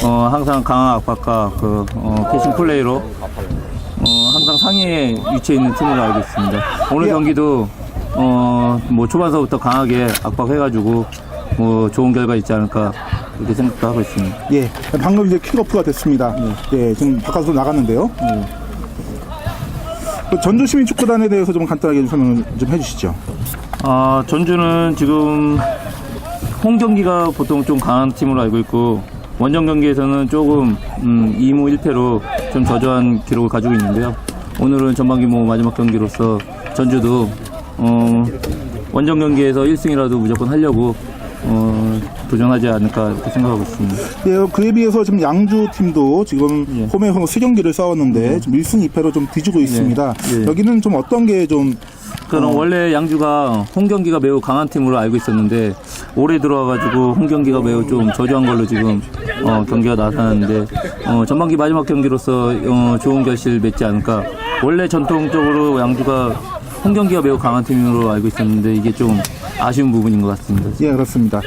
항상 강한 압박과 패싱 플레이로 항상 상위에 위치해 있는 팀으로 알고 있습니다. 오늘 경기도 뭐 초반서부터 강하게 압박해가지고 뭐 좋은 결과 있지 않을까 이렇게 생각도 하고 있습니다. 예, 방금 이제 킥오프가 됐습니다. 예, 지금 바깥으로 나갔는데요. 그 전주시민축구단에 대해서 좀 간단하게 좀 설명 좀 해주시죠. 전주는 지금 홈 경기가 보통 좀 강한 팀으로 알고 있고 원정 경기에서는 조금 2무 1패로 좀 저조한 기록을 가지고 있는데요. 오늘은 전반기 뭐 마지막 경기로서 전주도 원정 경기에서 1승이라도 무조건 하려고 도전하지 않을까 이렇게 생각하고 있습니다. 예, 그에 비해서 지금 양주 팀도 지금 홈에서 3경기를 싸웠는데 지금 1승 2패로 좀 뒤지고 있습니다. 여기는 좀 어떤 게 좀 그럼 원래 양주가 홈 경기가 매우 강한 팀으로 알고 있었는데 올해 들어와가지고 홈 경기가 매우 좀 저조한 걸로 지금 경기가 나타났는데 전반기 마지막 경기로서 좋은 결실 맺지 않을까. 원래 전통적으로 양주가 홈 경기가 매우 강한 팀으로 알고 있었는데 이게 좀 아쉬운 부분인 것 같습니다. 예, 그렇습니다.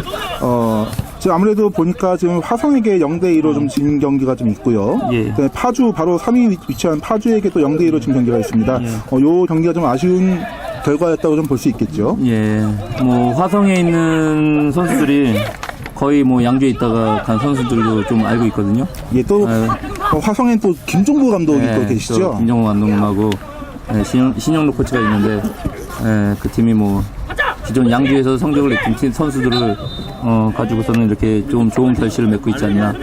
지금 아무래도 보니까 지금 화성에게 0대2로 좀 진 경기가 좀 있고요. 예. 파주, 바로 3위 위치한 파주에게 또 0대2로 진 경기가 있습니다. 요 경기가 좀 아쉬운 결과였다고 좀 볼 수 있겠죠. 예. 뭐 화성에 있는 선수들이 거의 뭐 양주에 있다가 간 선수들도 좀 알고 있거든요. 예, 또 화성엔 또 김종부 감독이 또 계시죠. 또 김종부 감독님하고 신영록 코치가 있는데 그 팀이 뭐 기존 양주에서 성적을 냈던 팀 선수들을 가지고서는 이렇게 좀 좋은 결실을 맺고 있지 않나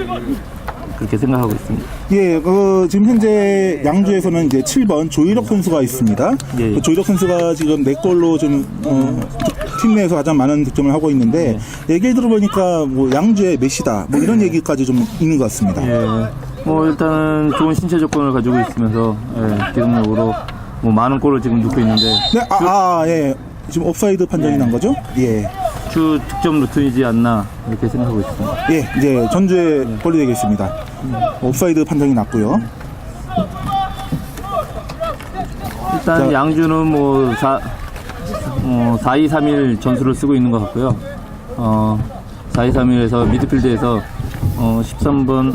그렇게 생각하고 있습니다. 예, 지금 현재 양주에서는 이제 7번 조일혁 선수가 있습니다. 예. 조일혁 선수가 지금 4골로 좀 팀 내에서 가장 많은 득점을 하고 있는데 얘기를 들어보니까 뭐 양주의 메시다 뭐 이런 얘기까지 좀 있는 것 같습니다. 예. 뭐 일단은 좋은 신체 조건을 가지고 있으면서 기능력으로 뭐 많은 골을 지금 넣고 있는데. 네, 예. 지금 옵사이드 판정이 난 거죠? 예. 주 득점 루틴이지 않나 이렇게 생각하고 있습니다. 예, 이제 전주에 골이 되겠습니다. 옵사이드 판정이 났고요. 일단 양주는 뭐 4-2-3-1 전술을 쓰고 있는 것 같고요. 4-2-3-1에서 미드필드에서 13번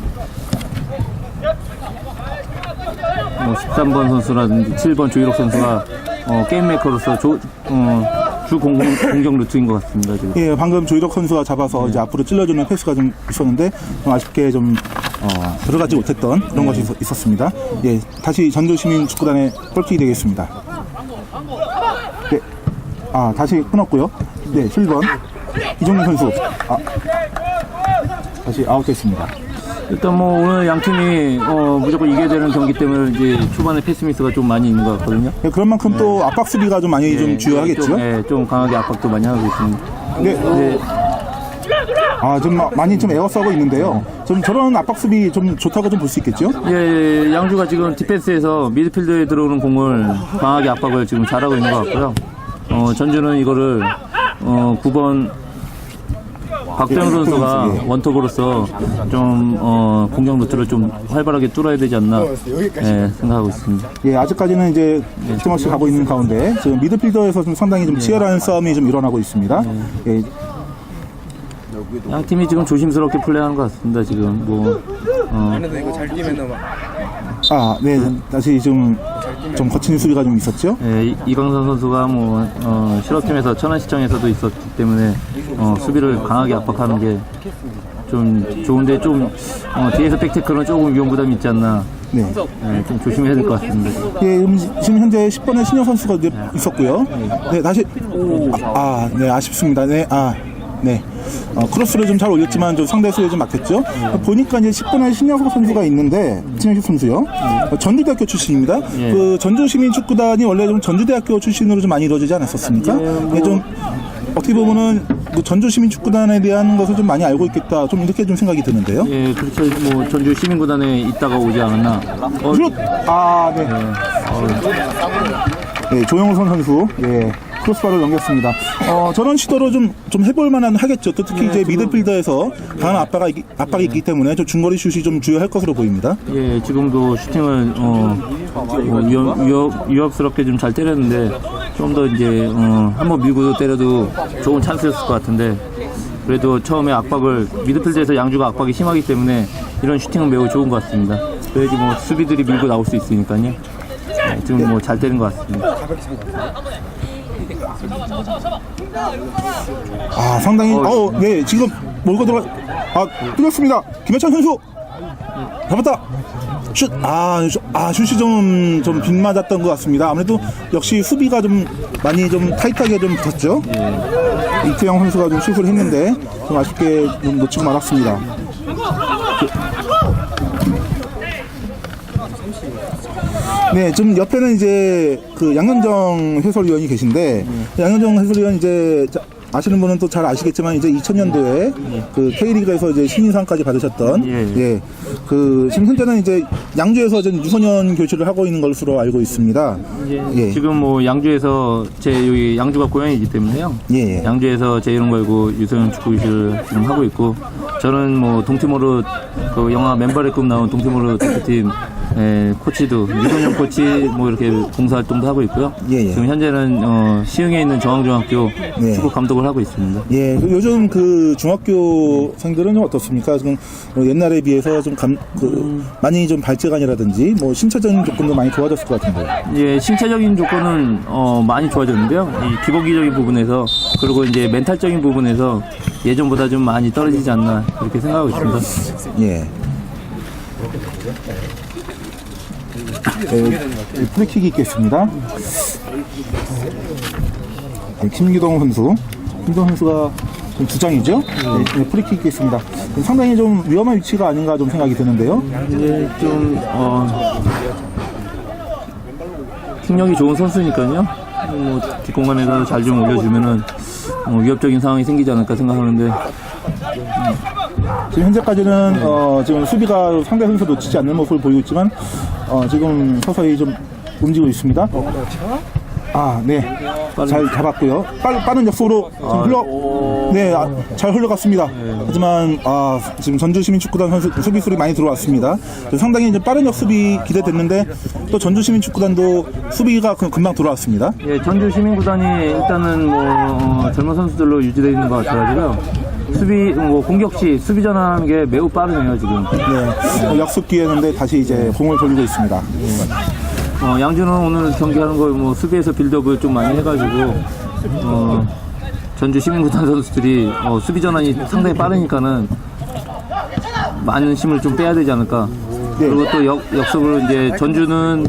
13번 선수라든지 7번 조일혁 선수가 게임 메이커로서 주 공격 루트인 것 같습니다. 지금. 예, 방금 조일혁 선수가 잡아서 이제 앞으로 찔러주는 패스가 좀 있었는데 좀 아쉽게 좀 들어가지 못했던 그런 것이 있었습니다. 예, 다시 전주시민축구단의 골킥이 되겠습니다. 네, 다시 끊었고요. 네, 7번 이종민 선수 다시 아웃됐습니다. 일단 뭐 오늘 양 팀이 무조건 이겨야 되는 경기 때문에 이제 초반에 패스미스가 좀 많이 있는 것 같거든요. 예, 그런 만큼 또 압박 수비가 좀 많이 좀 주요하겠죠. 좀 강하게 압박도 많이 하고 있습니다. 네. 좀 많이 좀 에워싸고 있는데요. 좀 저런 압박 수비 좀 좋다고 좀 볼 수 있겠죠? 예, 양주가 지금 디펜스에서 미드필드에 들어오는 공을 강하게 압박을 지금 잘하고 있는 것 같고요. 전주는 이거를 9번 박병 선수가 원톱으로서 좀 공격 루트를 좀 활발하게 뚫어야 되지 않나 생각하고 있습니다. 예, 아직까지는 이제 팀워시 가고 있는 가운데 지금 미드필더에서 좀 상당히 좀 치열한 싸움이 좀 일어나고 있습니다. 예. 양 팀이 지금 조심스럽게 플레이하는 것 같습니다. 지금 뭐 이거 잘 뛰면 네, 다시 좀 거친 수비가 좀 있었죠. 네, 이광선 선수가 뭐 실업팀에서 천안시청에서도 있었기 때문에 수비를 강하게 압박하는 게 좀 좋은데 좀 뒤에서 백태클은 조금 위험 부담이 있지 않나. 네, 좀 조심해야 될 것 같습니다. 예, 지금 현재 10번의 신영 선수가 이제 있었고요. 네, 다시 네, 아쉽습니다. 네, 네. 크로스를 좀 잘 올렸지만 좀 상대 수에 좀 막혔죠. 보니까 이제 10번에 신영석 선수가 있는데, 신영석 선수요. 전주대학교 출신입니다. 그 전주시민축구단이 원래 좀 전주대학교 출신으로 좀 많이 이루어지지 않았었습니까? 좀 어떻게 보면은 전주시민축구단에 대한 것을 좀 많이 알고 있겠다. 좀 이렇게 좀 생각이 드는데요. 예, 그렇죠. 뭐 전주시민구단에 있다가 오지 않았나. 네. 네, 조영선 선수. 예. 크로스바를 넘겼습니다. 저런 시도로 좀 해볼 만한 하겠죠. 또 특히 이제 미드필더에서 강한 압박이 있기 때문에 좀 중거리 슛이 좀 주요할 것으로 보입니다. 예, 지금도 슈팅을 위협스럽게 좀 잘 때렸는데 좀 더 이제 한번 밀고 때려도 좋은 찬스였을 것 같은데 그래도 처음에 압박을 미드필드에서 양주가 압박이 심하기 때문에 이런 슈팅은 매우 좋은 것 같습니다. 그래야지 뭐 수비들이 밀고 나올 수 있으니까요. 네, 지금 뭐 잘 때린 것 같습니다. 아, 상당히, 네, 지금 몰고 들어가, 뚫렸습니다. 김해찬 선수! 잡았다! 슛! 슛이 좀 빗맞았던 것 같습니다. 아무래도 역시 수비가 좀 많이 좀 타이트하게 좀 붙었죠. 이태영 선수가 좀 슛을 했는데, 좀 아쉽게 좀 놓치고 말았습니다. 네, 좀 옆에는 이제 그 양현정 해설위원이 계신데, 양현정 해설위원 이제 아시는 분은 또 잘 아시겠지만 이제 2000년도에 그 K리그에서 이제 신인상까지 받으셨던 지금 현재는 이제 양주에서 지금 유소년 교체를 하고 있는 것으로 알고 있습니다. 지금 뭐 양주에서 여기 양주가 고향이기 때문에요. 양주에서 제 이름 걸고 유소년 축구 교체를 지금 하고 있고, 저는 뭐 동티모르 그 영화 맨발의 꿈 나온 동티모르 대표팀 코치도 유소년 코치 뭐 이렇게 봉사활동도 하고 있고요. 지금 현재는 시흥에 있는 정황중학교 축구 감독을 하고 있습니다. 요즘 그 중학교생들은 좀 어떻습니까? 지금 옛날에 비해서 좀 많이 좀 발재간이라든지 뭐 신체적인 조건도 많이 좋아졌을 것 같은데요. 신체적인 조건은 많이 좋아졌는데요. 이 기복기적인 부분에서 그리고 이제 멘탈적인 부분에서 예전보다 좀 많이 떨어지지 않나 그렇게 생각하고 있습니다. 프리킥이 있겠습니다. 김기동 선수. 김기동 선수가 좀 주장이죠? 프리킥이 있겠습니다. 상당히 좀 위험한 위치가 아닌가 좀 생각이 드는데요. 킥력이 좋은 선수니까요. 뭐 뒷공간에서 잘 좀 올려주면은 위협적인 상황이 생기지 않을까 생각하는데. 지금 현재까지는 지금 수비가 상대 선수 놓치지 않는 모습을 보이고 있지만 지금 서서히 좀 움직이고 있습니다. 잘 잡았고요. 빠른 역습으로 잘 흘러갔습니다. 하지만 지금 전주시민축구단 선수 수비수들이 많이 들어왔습니다. 상당히 이제 빠른 역습이 기대됐는데 또 전주시민축구단도 수비가 금방 돌아왔습니다. 전주시민구단이 일단은 뭐 젊은 선수들로 유지되어 있는 것 같아가지고요. 공격 시 수비 전환하는 게 매우 빠르네요, 지금. 역습 기회였는데 다시 이제 공을 돌리고 있습니다. 양주는 오늘 경기하는 거 뭐 수비에서 빌드업을 좀 많이 해가지고, 전주 시민구단 선수들이 수비 전환이 상당히 빠르니까는 많은 힘을 좀 빼야 되지 않을까. 그리고 또 역습을 이제 전주는,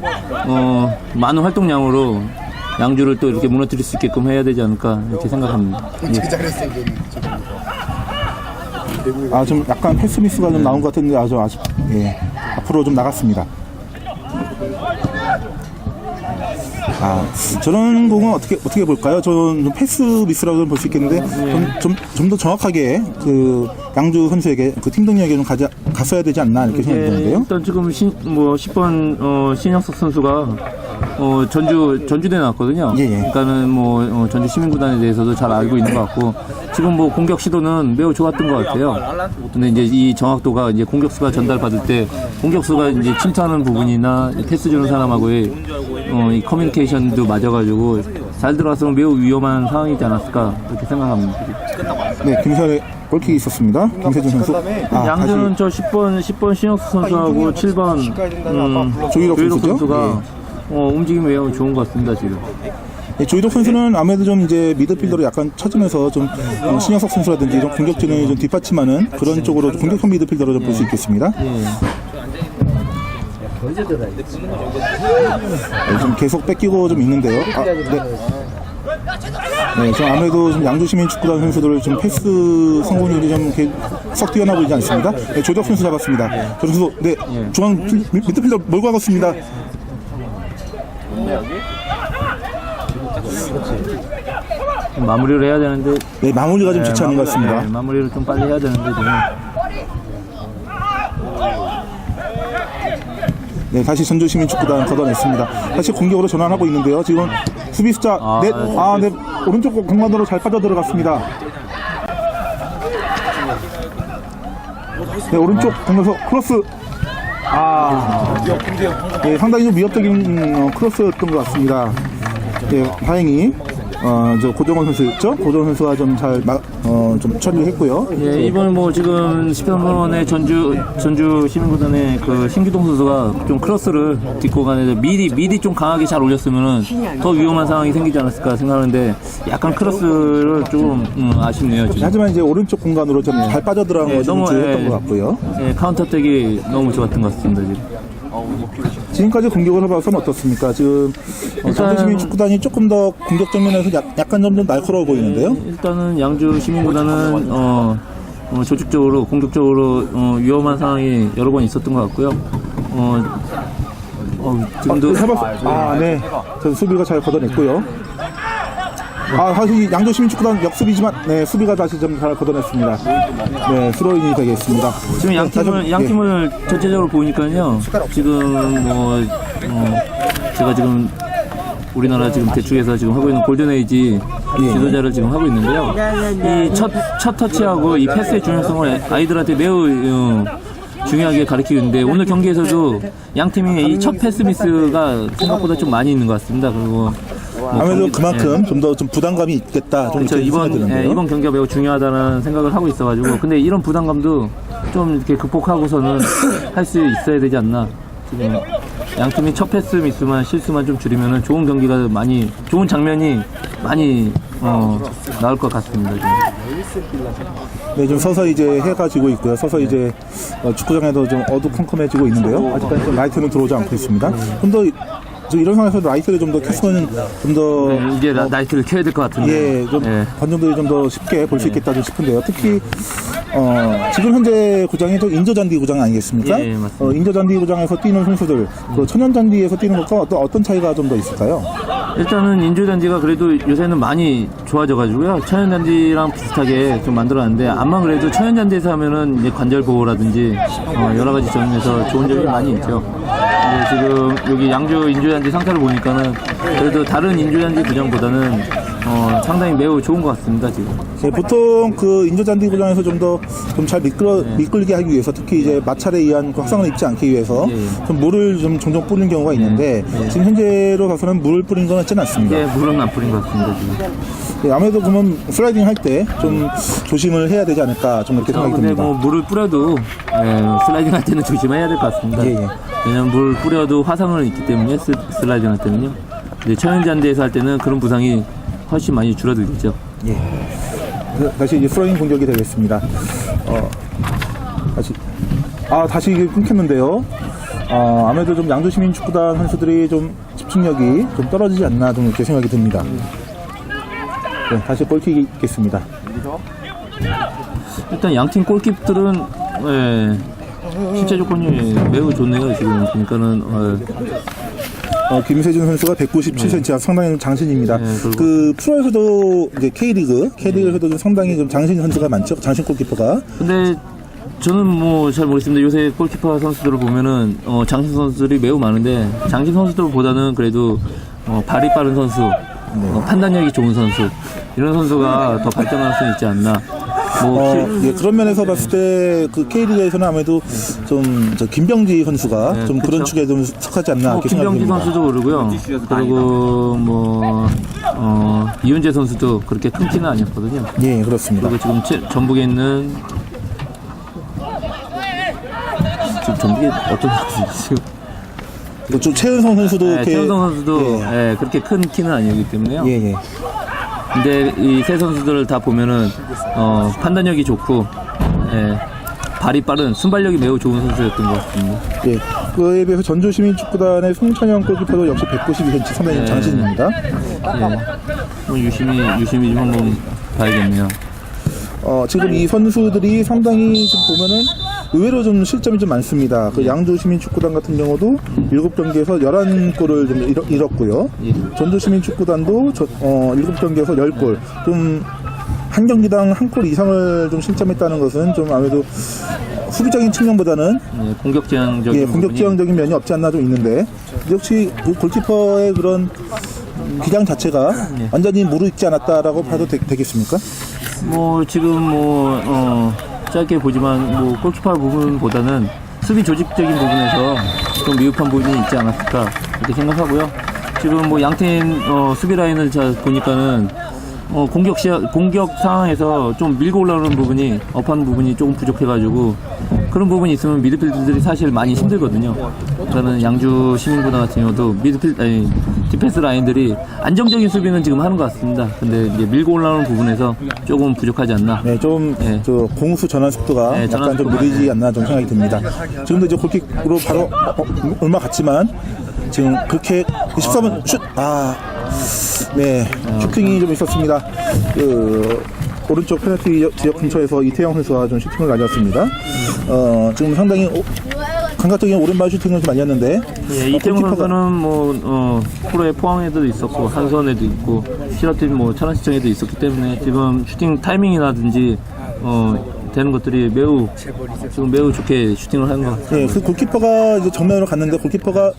많은 활동량으로 양주를 또 이렇게 무너뜨릴 수 있게끔 해야 되지 않을까, 이렇게 생각합니다. 좀 약간 패스 미스가 좀 나온 것 같은데 앞으로 좀 나갔습니다. 저런 공은 어떻게 볼까요? 저는 좀 패스 미스라고 볼 수 있겠는데 좀 더 정확하게 그 양주 선수에게 그 팀동료에게 좀 갔어야 되지 않나 이렇게 생각이 드는데요. 일단 지금 10번 신영석 선수가 전주대 나왔거든요. 그러니까는 뭐 전주 시민구단에 대해서도 잘 알고 있는 것 같고, 지금 뭐 공격 시도는 매우 좋았던 것 같아요. 근데 이제 이 정확도가 이제 공격수가 전달받을 때 공격수가 이제 침투하는 부분이나 패스 주는 사람하고의 이 커뮤니케이션도 맞아가지고 잘 들어왔으면 매우 위험한 상황이지 않았을까 그렇게 생각합니다. 김세현의 골킥이 있었습니다. 김세준 선수. 양주는 저 10번 신영수 선수하고 7번 조일록 선수가 움직임이 매우 좋은 것 같습니다, 지금. 조일록 선수는 아무래도 좀 이제 미드필더로 약간 찾으면서 좀 신영석 선수라든지 이런 공격진을 좀 뒷받침하는 그런 쪽으로 공격형 미드필더로 좀 볼 수 있겠습니다. 좀 계속 뺏기고 좀 있는데요. 지금 아무래도 좀 양주시민축구단 선수들 좀 패스 성공률이 좀 썩 뛰어나 보이지 않습니다. 조일록 선수 잡았습니다. 조 선수, 중앙 미드필더 몰고 가겠습니다. 마무리를 해야 되는데 마무리가 좀 좋지 않은 것 같습니다. 마무리를 좀 빨리 해야 되는데 지금. 다시 전주시민축구단 걷어냈습니다. 다시 공격으로 전환하고 있는데요. 지금 수비 숫자 오른쪽 공간으로 잘 빠져들어갔습니다. 오른쪽 공격에서 크로스. 상당히 좀 위협적인 크로스였던 것 같습니다. 다행히 저 고정원 선수였죠? 고정원 선수가 좀 잘 좀 처리를 했고요. 예, 이번 뭐 지금 13번의 전주 시민구단의 그 신기동 선수가 좀 크로스를 딛고 가는데 미리 좀 강하게 잘 올렸으면은 더 위험한 상황이 생기지 않았을까 생각하는데 약간 크로스를 좀 아쉽네요. 지금. 하지만 이제 오른쪽 공간으로 좀 잘 빠져들어간 예, 것이 좀 너무, 주의했던 예. 것 같고요. 예, 카운터택이 너무 좋았던 것 같습니다. 지금. 지금까지 공격을 해봐서는 어떻습니까? 지금 전주시민 축구단이 조금 더 공격 정면에서 약간 좀 날카로워 보이는데요. 일단은 양주 시민구단은 조직적으로 공격적으로 위험한 상황이 여러 번 있었던 것 같고요. 지금도 네. 전 수비가 잘 걷어냈고요. 사실 양주 시민 축구단 역습이지만 네, 수비가 다시 좀 잘 걷어냈습니다. 네, 스로인이 되겠습니다. 지금 네, 양팀을 전체적으로 보니까요. 지금 제가 지금 우리나라 지금 대축에서 지금 하고 있는 골든에이지 지도자를 지금 하고 있는데요. 이 첫 터치하고 이 패스의 중요성을 아이들한테 매우 중요하게 가르치고 있는데 오늘 경기에서도 양 팀이 이 첫 패스 미스가 생각보다 좀 많이 있는 것 같습니다. 그리고 아무래도 그만큼 좀 더 좀 부담감이 있겠다. 좀 그렇죠. 이번 경기가 매우 중요하다는 생각을 하고 있어가지고 근데 이런 부담감도 좀 이렇게 극복하고서는 할 수 있어야 되지 않나. 지금 양 팀이 첫 패스 미스만 실수만 좀 줄이면은 좋은 경기가 좋은 장면이 많이 나올 것 같습니다. 지금. 네, 좀 서서히 이제 해가 지고 있고요. 서서히 이제 축구장에도 좀 어두컴컴해지고 있는데요. 아직까지 좀 라이트는 들어오지 않고 있습니다. 좀 더 이런 상황에서 라이트를 좀 더 켰으면 좀 더 이제 라이트를 켜야 될 것 같은데. 좀 관중들이 좀 더 쉽게 볼 수 있겠다 좀 싶은데요. 특히 지금 현재 구장이 또 인조잔디 구장 아니겠습니까? 예, 맞습니다. 인조잔디 구장에서 뛰는 선수들, 그 천연잔디에서 뛰는 것과 어떤 차이가 좀 더 있을까요? 일단은 인조잔디가 그래도 요새는 많이 좋아져가지고요. 천연잔디랑 비슷하게 좀 만들어놨는데, 암만 그래도 천연잔디에서 하면은 이제 관절 보호라든지, 여러 가지 점에서 좋은 점이 많이 있죠. 근데 지금 여기 양주 인조잔디 상태를 보니까는 그래도 다른 인조잔디 구장보다는 상당히 매우 좋은 것 같습니다, 지금. 네, 보통 그 인조잔디 구장에서 좀 더 좀 잘 미끌게 하기 위해서 특히 이제 마찰에 의한 그 확산을 입지 않기 위해서 좀 물을 좀 종종 뿌리는 경우가 있는데 지금 현재로 봐서는 물을 뿌린 건 있지는 않습니다. 예, 물은 안 뿌린 것 같습니다, 지금. 네, 아무래도 그러면 슬라이딩 할 때 좀 조심을 해야 되지 않을까 좀 이렇게 생각이 근데 듭니다. 뭐 물을 뿌려도 슬라이딩 할 때는 조심해야 될 것 같습니다. 예. 왜냐면 물 뿌려도 화상은 있기 때문에 슬라이딩 할 때는요. 근데 천연잔디에서 할 때는 그런 부상이 훨씬 많이 줄어들겠죠. 예. 다시 이제 스로잉 공격이 되겠습니다. 다시 이게 끊겼는데요. 아무래도 좀 양주시민 축구단 선수들이 좀 집중력이 좀 떨어지지 않나 좀 이렇게 생각이 듭니다. 네, 다시 골킥이 있겠습니다. 일단 양팀 골키퍼들은 신체 조건이 매우 좋네요. 지금 보니까는 김세준 선수가 197cm, 상당히 장신입니다. 네, 그리고 그 프로에서도 이제 K리그에서도 좀 상당히 좀 장신 선수가 많죠. 장신 골키퍼가. 근데 저는 뭐 잘 모르겠습니다. 요새 골키퍼 선수들을 보면은 장신 선수들이 매우 많은데 장신 선수들보다는 그래도 발이 빠른 선수, 판단력이 좋은 선수 이런 선수가 더 발전할 수 있지 않나. 그런 면에서 봤을 때 그 K리그에서는 아무래도 좀 김병지 선수가 좀 그런 축에 좀 속하지 않나 이렇게 생각이 김병지 듭니다. 선수도 그러고요. 그리고 이윤재 선수도 그렇게 큰 키는 아니었거든요. 예, 그렇습니다. 그리고 지금 전북에 있는 전북에 어떤 선수지 지금? 좀 최은성 선수도 이렇게 최은성 선수도 그렇게 큰 키는 아니기 때문에요. 예. 근데 이 세 선수들을 다 보면은 판단력이 좋고 발이 빠른 순발력이 매우 좋은 선수였던 것 같습니다. 예. 그에 비해서 전주시민축구단의 송찬영 골키퍼도 역시 192cm 상당히 장신입니다. 유심히 좀 한번 봐야겠네요. 지금 이 선수들이 상당히 좀 보면은 의외로 좀 실점이 좀 많습니다. 그 양주시민축구단 같은 경우도 7경기에서 11골을 좀 잃었고요. 전주시민축구단도 7경기에서 10골. 좀 한 경기당 한 골 이상을 좀 실점했다는 것은 좀 아무래도 수비적인 측면보다는 공격지향적인 면이 없지 않나 좀 있는데 역시 그 골키퍼의 그런 기량 자체가 완전히 무르익지 않았다라고 봐도 되겠습니까? 지금 짧게 보지만 골키퍼 부분보다는 수비 조직적인 부분에서 좀 미흡한 부분이 있지 않았을까 이렇게 생각하고요. 지금 뭐 양팀 수비 라인을 자 보니까는 공격 상황에서 좀 밀고 올라오는 부분이 업하는 부분이 조금 부족해가지고 그런 부분이 있으면 미드필드들이 사실 많이 힘들거든요. 그러니까는 양주 시민구단 같은 경우도 디펜스 라인들이 안정적인 수비는 지금 하는 것 같습니다. 근데 이제 밀고 올라오는 부분에서 조금 부족하지 않나. 네, 좀 네. 저 공수 전환 속도가 네, 전환 약간 좀 속도가, 느리지 않나 좀 생각이 듭니다. 지금도 이제 골킥으로 바로 얼마 갔지만 지금 그렇게 14번 슛 네, 슈팅이 좀 있었습니다. 오른쪽 페널티 지역 근처에서 이태영 선수가 좀 슈팅을 날렸습니다. 지금 상당히 감각적인 오른발 슈팅을 좀 날렸는데 예, 이태영 선수는 프로에 포항에도 있었고 한선에도 있고 실업팀 천안시청에도 있었기 때문에 지금 슈팅 타이밍이라든지 되는 것들이 매우 좋게 슈팅을 하는 것 같아요. 예, 그 골키퍼가 이제 정면으로 갔는데 골키퍼가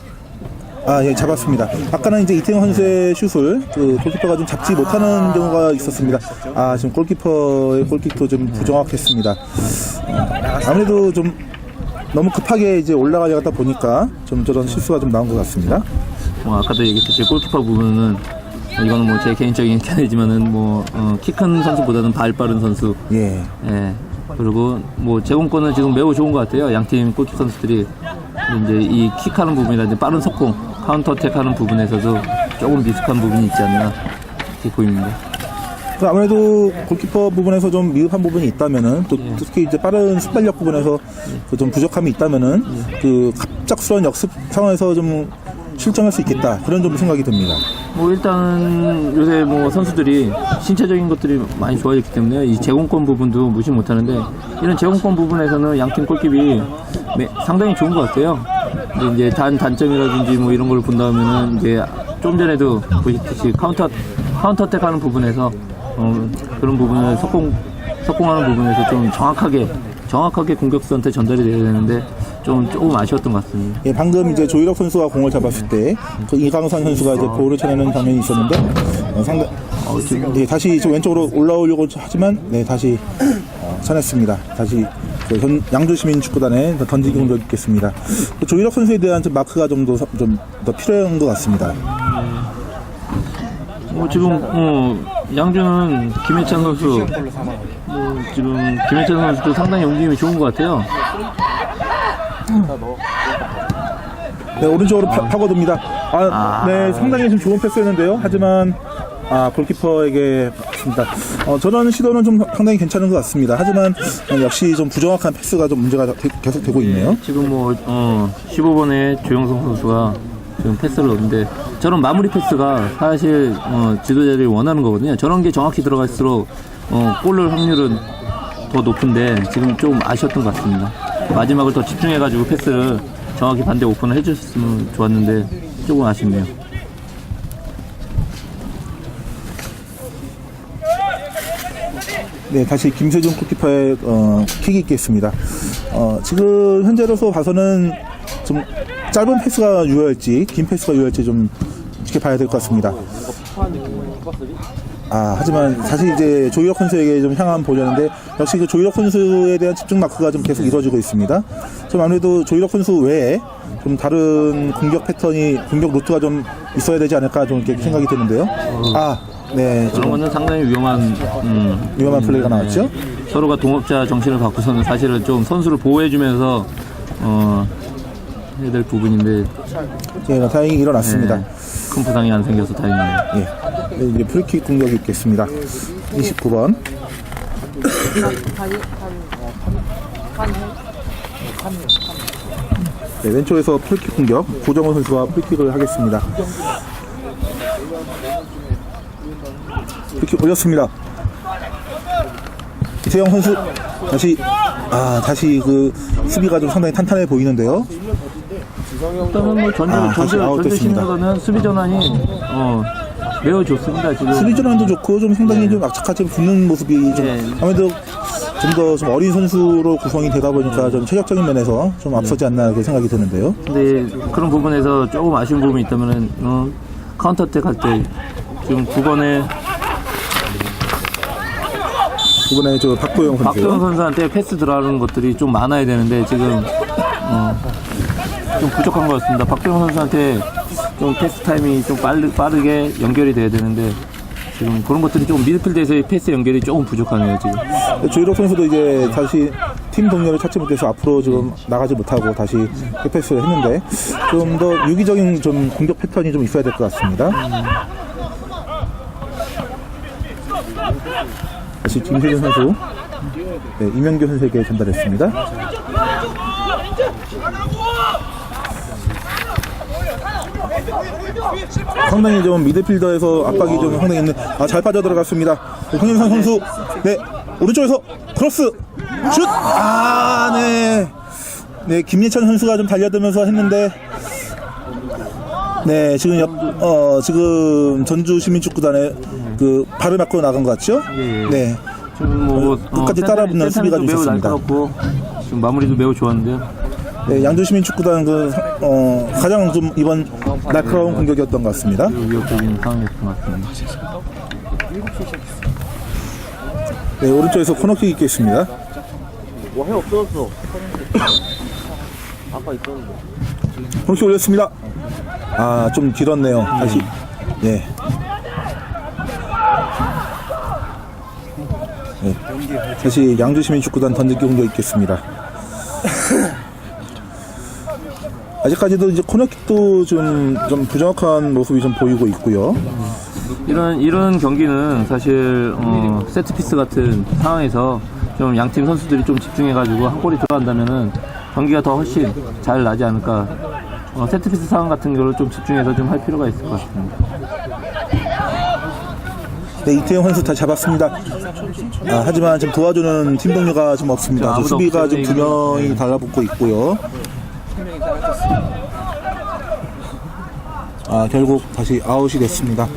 예, 잡았습니다. 아까는 이제 이태영 선수의 슛을 골키퍼가 좀 잡지 못하는 경우가 있었습니다. 지금 골키퍼의 골킥도 좀 부정확했습니다. 아무래도 좀 너무 급하게 이제 올라가려다 보니까 좀 저런 실수가 좀 나온 것 같습니다. 아까도 얘기했듯이 골키퍼 부분은 이거는 제 개인적인 견해지만은 키 큰 선수보다는 발 빠른 선수. 예. 그리고 제공권은 지금 매우 좋은 것 같아요. 양팀 골키 선수들이 이제 이 킥하는 부분이라든지 빠른 속공, 카운터 어택하는 부분에서도 조금 미숙한 부분이 있지 않나 이렇게 보입니다. 아무래도 골키퍼 부분에서 좀 미흡한 부분이 있다면은 또 특히 이제 빠른 순발력 부분에서 좀 부족함이 있다면은 갑작스러운 역습 상황에서 좀 실점할 수 있겠다 그런 좀 생각이 듭니다. 일단은 요새 선수들이 신체적인 것들이 많이 좋아졌기 때문에 이 제공권 부분도 무시 못하는데 이런 제공권 부분에서는 양팀 골킵이 상당히 좋은 것 같아요. 근데 이제 단점이라든지 이런 걸 본다면은 이제 좀 전에도 보셨듯이 카운터 어택하는 부분에서 그런 부분을 속공하는 부분에서 좀 정확하게 공격수한테 전달이 돼야 되는데 조금 아쉬웠던 것 같습니다. 예, 방금 이제 조일혁 선수가 공을 잡았을 때 이강선 선수가 이제 볼을 쳐내는 장면이 있었는데 다시 왼쪽으로 올라오려고 하지만 다시 쳐냈습니다. 다시 양주시민축구단에 던지기 공격이 있겠습니다. 조일혁 선수에 대한 좀 마크가 좀 더 필요한 것 같습니다. 지금 양주는 김해찬 선수 지금 김해찬 선수도 상당히 움직임이 좋은 것 같아요. 네, 오른쪽으로 파고듭니다. 네, 상당히 좀 좋은 패스였는데요. 하지만 골키퍼에게 맞습니다. 저런 시도는 좀 상당히 괜찮은 것 같습니다. 하지만 역시 좀 부정확한 패스가 좀 문제가 계속 되고 있네요. 지금 15번에 조영성 선수가 지금 패스를 넣는데 저런 마무리 패스가 사실 지도자들이 원하는 거거든요. 저런 게 정확히 들어갈수록 골을 확률은 더 높은데 지금 좀 아쉬웠던 것 같습니다. 마지막을 더 집중해가지고 패스를 정확히 반대 오픈을 해줬으면 좋았는데 조금 아쉽네요. 네, 다시 김세중 골키퍼의 킥이 있겠습니다. 지금 현재로서 봐서는 좀 짧은 패스가 유효할지 긴 패스가 유효할지 좀 지켜봐야 될 것 같습니다. 하지만 사실 이제 조일혁 선수에게 좀 향한 볼이었는데 역시 그 조일혁 선수에 대한 집중 마크가 좀 계속 이루어지고 있습니다. 좀 아무래도 조일혁 선수 외에 좀 다른 공격 공격 루트가 좀 있어야 되지 않을까 좀 이렇게 생각이 드는데요. 네, 그런 거는 상당히 위험한 플레이가 나왔죠. 서로가 동업자 정신을 갖고서는 사실은 좀 선수를 보호해주면서 해야 될 부분인데 다행히 일어났습니다. 큰 부상이 안 생겨서 다행이네요. 이제 프리킥 공격이 있겠습니다. 29번. 네, 왼쪽에서 프리킥 공격. 고정원 선수가 프리킥을 하겠습니다. 프리킥 올렸습니다. 이태영 선수 다시 그 수비가 좀 상당히 탄탄해 보이는데요. 일단은 전주 시민보다는 수비 전환이 매우 좋습니다. 지금 수비 전환도 좋고 좀 상당히 좀 악착같이 붙는 모습이 좀 아무래도 좀 더 좀 어린 선수로 구성이 되다 보니까 좀 체력적인 면에서 좀 앞서지 않나 이렇게 생각이 드는데요. 근데 그런 부분에서 조금 아쉬운 부분이 있다면은 카운터 어택 할 때 지금 9번에 저 박도영 선수한테 패스 들어가는 것들이 좀 많아야 되는데 지금 좀 부족한 것 같습니다. 박도영 선수한테 좀 패스 타임이 좀 빠르게 연결이 돼야 되는데 지금 그런 것들이 좀 미드필드에서의 패스 연결이 조금 부족하네요 지금. 조일록 선수도 이제 다시 팀 동료를 찾지 못해서 앞으로 지금 나가지 못하고 다시 패스를 했는데 좀 더 유기적인 좀 공격 패턴이 좀 있어야 될 것 같습니다. 다시 김세준 선수, 네, 이명규 선수에게 전달했습니다. 상당히 좀 미드필더에서 압박이 좀 상당히 있는, 잘 빠져 들어갔습니다. 황현상 선수, 네, 오른쪽에서 크로스, 슛! 네, 김예찬 선수가 좀 달려들면서 했는데, 네, 지금 지금 전주 시민축구단에 그 발을 맞고 나간 것 같죠? 네. 지금 끝까지 따라붙는 수비가 좀 있었습니다. 지금 마무리도 매우 좋았는데요. 네, 양주시민축구단 가장 좀 이번 날카로운 공격이었던 것 같습니다. 위협적인 상황이었던 것 같습니다. 네, 오른쪽에서 코너킥 있겠습니다. 해 없어졌어. 아까 있었는데. 코너킥 올렸습니다. 좀 길었네요. 다시. 네. 네. 다시 양주시민축구단 던지기 공격 있겠습니다. 아직까지도 이제 코너킥도 좀 부정확한 모습이 좀 보이고 있고요. 이런 경기는 사실 세트피스 같은 상황에서 좀 양팀 선수들이 좀 집중해가지고 한 골이 들어간다면은 경기가 더 훨씬 잘 나지 않을까. 세트피스 상황 같은 경우를 좀 집중해서 좀 할 필요가 있을 것 같습니다. 네, 이태영 선수 다 잡았습니다. 하지만 지금 도와주는 팀 동료가 좀 없습니다. 아무도 수비가 없죠. 좀 2명이 달라붙고 있고요. 결국 다시 아웃이 됐습니다.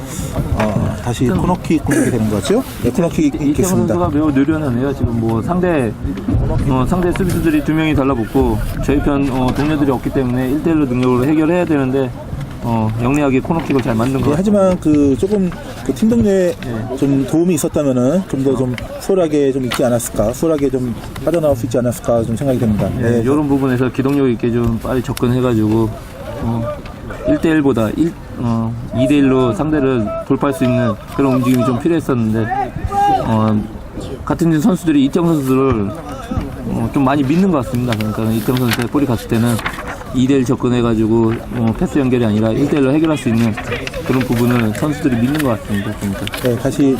다시 코너킥 공격이 되는 거죠? 네, 코너킥 이태영 있겠습니다. 선수가 매우 느련하네요. 지금 뭐 상대 수비수들이 2명이 달라붙고 저희 편 동료들이 없기 때문에 1대1로 능력으로 해결해야 되는데 영리하게 코너킥을 잘 만든 것 네, 같아요. 하지만 팀 동료에 좀 도움이 있었다면은 좀 더 좀 수월하게 좀 있지 않았을까, 수월하게 좀 빠져나올 수 있지 않았을까 좀 생각이 됩니다. 네, 이런 부분에서 기동력 있게 좀 빨리 접근해가지고 1대1보다 2대1로 상대를 돌파할 수 있는 그런 움직임이 좀 필요했었는데 같은 팀 선수들이 이태영 선수들을 좀 많이 믿는 것 같습니다. 그러니까 이태영 선수의 볼이 갔을 때는 2대1 접근해가지고 패스 연결이 아니라 1대1로 해결할 수 있는 그런 부분을 선수들이 믿는 것 같습니다. 그러니까. 네, 다시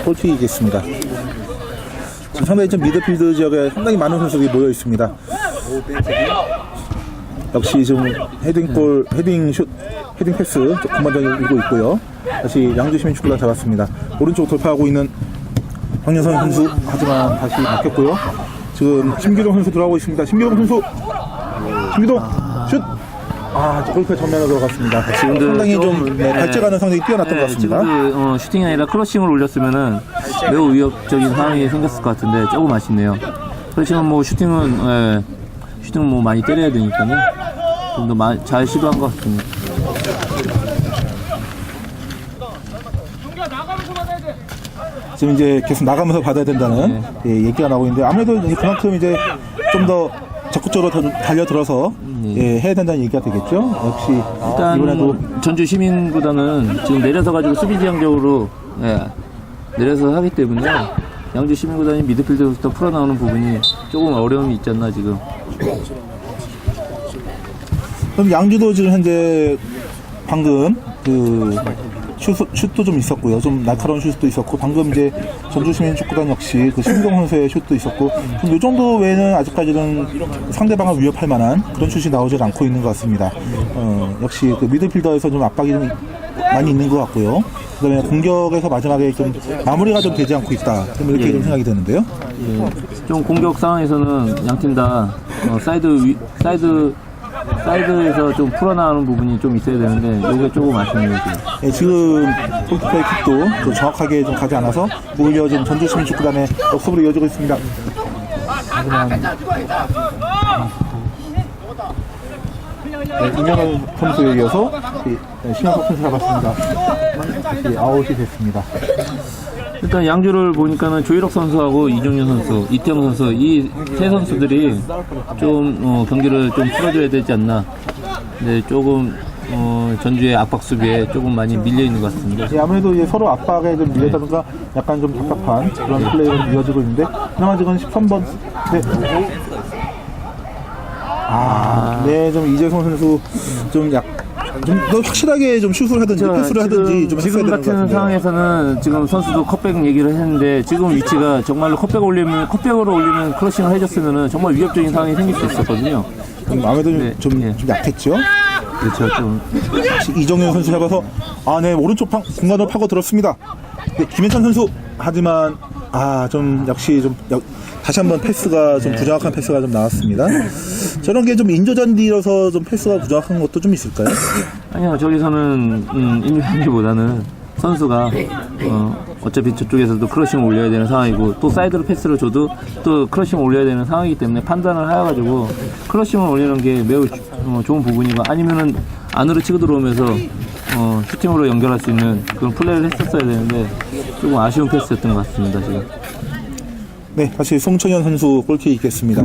골킥이겠습니다. 지금 상당히 좀 미드필드 지역에 상당히 많은 선수들이 모여 있습니다. 역시 지금 헤딩 패스 공반장이 이고 있고요. 다시 양주시민축구단 잡았습니다. 오른쪽 돌파하고 있는 황현선 선수, 하지만 다시 막혔고요. 지금 심규동 선수 들어가고 있습니다. 심규동 슛! 골키퍼 전면으로 들어갔습니다. 지금도 상당히 좀 발재가는 상당히 뛰어났던 것 같습니다. 지금도 슈팅이 아니라 크러싱을 올렸으면은 매우 위협적인 상황이 생겼을 것 같은데 조금 아쉽네요. 그렇지만 뭐 슈팅은 뭐 많이 때려야 되니까요. 좀 더 잘 시도한 것 같습니다. 지금 이제 계속 나가면서 받아야 된다는 얘기가 나오고 있는데, 아무래도 이제 그만큼 이제 좀 더 적극적으로 달려들어서 해야 된다는 얘기가 되겠죠. 역시 일단 이번에도 전주 시민구단은 지금 내려서 가지고 수비 지향적으로 내려서 하기 때문에 양주 시민구단이 미드필드부터 풀어나오는 부분이 조금 어려움이 있지 않나 지금. 그럼 양주도 지금 현재 방금 슛도 좀 있었고요. 좀 날카로운 슛도 있었고, 방금 이제 전주시민축구단 역시 신동 선수의 슛도 있었고, 좀 이 정도 외에는 아직까지는 상대방을 위협할 만한 그런 슛이 나오질 않고 있는 것 같습니다. 역시 그 미드필더에서 좀 압박이 좀 많이 있는 것 같고요. 그다음에 공격에서 마지막에 좀 마무리가 좀 되지 않고 있다. 좀 이렇게 좀 생각이 드는데요. 좀 공격 상황에서는 양팀 다 사이드에서 좀 풀어나가는 부분이 좀 있어야 되는데 이게 조금 아쉽네요 지금. 지금 골키퍼의 킥도 좀 정확하게 좀 가지 않아서 오히려 지금 전주시민축구단의 역습으로 이어지고 있습니다. 이명현 선수에 이어서 신영석 선수 잡았습니다. 다시 아웃이 됐습니다. 일단 양주를 보니까는 조일혁 선수하고 이종윤 선수, 이태영 선수 이 세 선수들이 좀 경기를 좀 풀어줘야 되지 않나. 네, 조금 전주의 압박 수비에 조금 많이 밀려 있는 것 같습니다. 예, 아무래도 이제 서로 압박에 좀 밀렸다든가 약간 좀 답답한 그런 플레이가 이어지고 있는데 그나마 지금 13번 네, 좀 이재성 선수 좀 더 확실하게 좀 슛을 하든지 패스를 하든지 좀 지금 했어야 되는 것 같은 같은데. 상황에서는 지금 선수도 컵백 얘기를 했는데 지금 위치가 정말로 컵백으로 올리면 크러싱을 해줬으면 정말 위협적인 상황이 생길 수 있었거든요. 아무래도 네, 좀 예. 약했죠. 그렇죠. 좀 이정현 선수 잡아서 네, 오른쪽 공간으로 파고 들었습니다. 네, 김현찬 선수 하지만 좀 역시 좀 다시 한번 패스가 좀 부정확한 패스가 좀 나왔습니다. 저런 게 좀 인조잔디라서 좀 패스가 부정확한 것도 좀 있을까요? 아니요, 저기서는 인류한기보다는 선수가 어차피 저쪽에서도 크러싱을 올려야 되는 상황이고 또 사이드로 패스를 줘도 또 크러싱을 올려야 되는 상황이기 때문에 판단을 해가지고 크러싱을 올리는 게 매우 좋은 부분이고 아니면은 안으로 치고 들어오면서 슈팅으로 연결할 수 있는 그런 플레이를 했었어야 되는데 조금 아쉬운 패스였던 것 같습니다 지금. 네, 다시 송천현 선수 골킥 있겠습니다.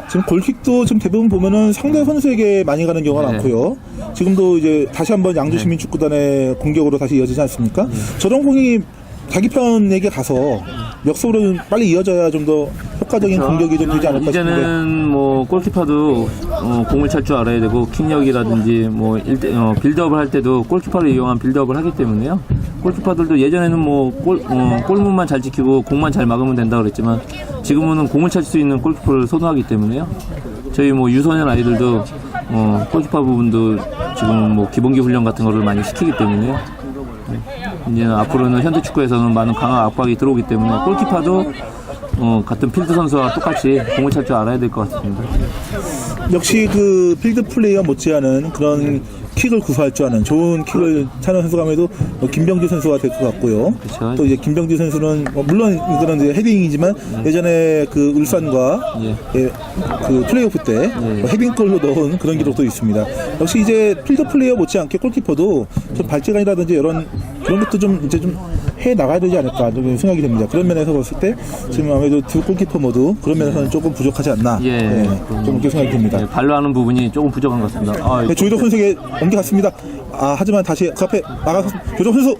지금 골킥도 지금 대부분 보면은 상대 선수에게 많이 가는 경우가 많고요. 지금도 이제 다시 한번 양주시민축구단의 공격으로 다시 이어지지 않습니까? 저런 공이 자기 편에게 가서 역습으로 빨리 이어져야 좀 더 효과적인 공격이 좀 되지 않을까 싶은데. 이제는 뭐 골키퍼도 공을 찰 줄 알아야 되고 킥력이라든지 뭐 빌드업을 할 때도 골키퍼를 이용한 빌드업을 하기 때문에요. 골키퍼들도 예전에는 뭐 골문만 잘 지키고 공만 잘 막으면 된다 그랬지만 지금은 공을 찰 수 있는 골키퍼를 선호하기 때문에요. 저희 뭐 유소년 아이들도 골키퍼 부분도 지금 뭐 기본기 훈련 같은 거를 많이 시키기 때문에요. 네. 이제 앞으로는 현대 축구에서는 많은 강한 압박이 들어오기 때문에 골키퍼도 같은 필드 선수와 똑같이 공을 찰 줄 알아야 될 것 같습니다. 역시 그 필드 플레이어 못지않은 그런 킥을 구사할 줄 아는 좋은 킥을 차는 선수가 아무래도 김병지 선수가 될 것 같고요. 그쵸. 또 이제 김병지 선수는 물론 이거는 이제 헤딩이지만 예전에 그 울산과 그 플레이오프 때 헤딩골로 넣은 그런 기록도 있습니다. 역시 이제 필드 플레이어 못지않게 골키퍼도 좀 발재간이라든지 이런 그런 것도 좀 이제 좀 해 나가야 되지 않을까 좀 생각이 됩니다. 그런 면에서 봤을 때 지금 아무래도 두 골키퍼 모두 그런 면에서는 조금 부족하지 않나 좀 그렇게 생각이 듭니다. 발로 하는 부분이 조금 부족한 것 같습니다. 네, 조희덕 선수에게 옮겨갔습니다. 하지만 다시 그 앞에 나가서 조희덕 선수